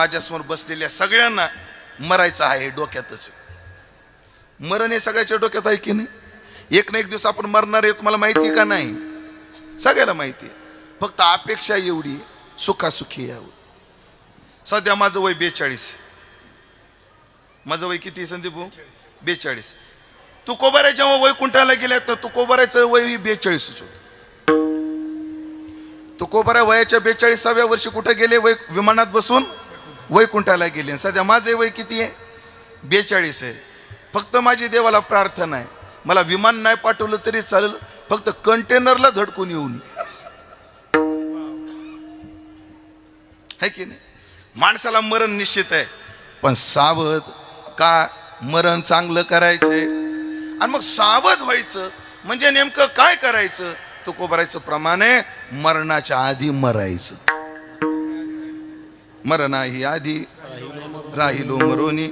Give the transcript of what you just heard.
माझ्यासमोर बसलेल्या सगळ्यांना मरायचं आहे, डोक्यातच मरण हे सगळ्याच्या डोक्यात आहे की नाही? एक ना एक दिवस आपण मरणार आहे, तुम्हाला माहिती आहे का नाही? सगळ्याला माहिती आहे. फक्त अपेक्षा एवढी सुखासुखी यावं. सध्या माझं वय 42. माझं वय किती संदीप भाऊ? 42. तुकोबाऱ्या जेव्हा वैकुंठाला गेल्या तर तुकोबाऱ्याचं वय 42च होतं. तुकोबाऱ्या वयाच्या 42व्या वर्षी कुठे गेले? विमानात बसून वैकुंठाला गेले. सध्या माझे वय किती आहे? 42 आहे. फक्त माझी देवाला प्रार्थना आहे, मला विमान नाही पाठवलं तरी चालेल, फक्त कंटेनरला धडकून येऊन है की नाही? माणसाला मरण निश्चित आहे, पण सावध का? मरण चांगलं करायचंय आणि मग सावध व्हायचं. म्हणजे नेमकं काय करायचं? तुकोबारायचं प्रमाणे मरणाच्या आधी मरायचं. मरणाही आधी राहिलो मरोनी